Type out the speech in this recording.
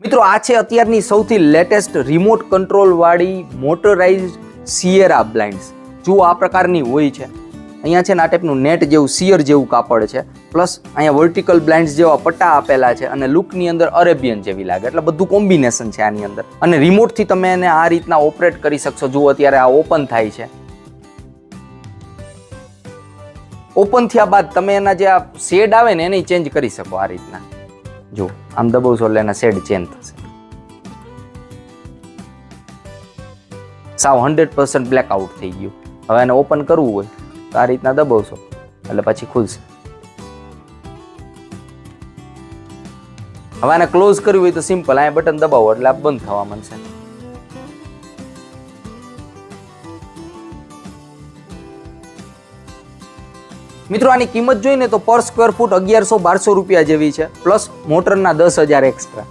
મિત્રો આ છે અત્યારની સૌથી લેટેસ્ટ રિમોટ કંટ્રોલ વાળી મોટરાઇઝ્ડ સિયરા બ્લાઇન્ડ્સ. જુઓ આ પ્રકારની હોય છે. અહીંયા છે ને આ ટાઈપનું નેટ જેવું સિયર જેવું કાપડ છે, પ્લસ અહીંયા વર્ટિકલ બ્લાઇન્ડ્સ જેવા પટ્ટા આપેલા છે અને લુકની અંદર અરેબિયન જેવી લાગે, એટલે બધું કોમ્બિનેશન છે આની અંદર. અને રિમોટથી તમે એને આ રીતના ઓપરેટ કરી શકશો. જુઓ અત્યારે આ ઓપન થાય છે. ઓપન થયા બાદ તમે એના જે આ શેડ આવે ને એને ચેન્જ કરી શકો આ રીતના. જો આમ દબાવશો એટલે એના શેડ ચેન્જ થશે. સાવ 100% બ્લેકઆઉટ થઈ ગયું. હવે એને ઓપન કરવું હોય તો આ રીતના દબાવશો એટલે પછી ખુલશે. હવે આને ક્લોઝ કરવું હોય તો સિમ્પલ અહીંયા બટન દબાવો એટલે આ બંધ થવા માંડશે. મિત્રો આની કિંમત જોઈને તો પર સ્ક્વેર ફૂટ 1100-1200 રૂપિયા જેવી છે, પ્લસ મોટરના 10,000 એક્સ્ટ્રા.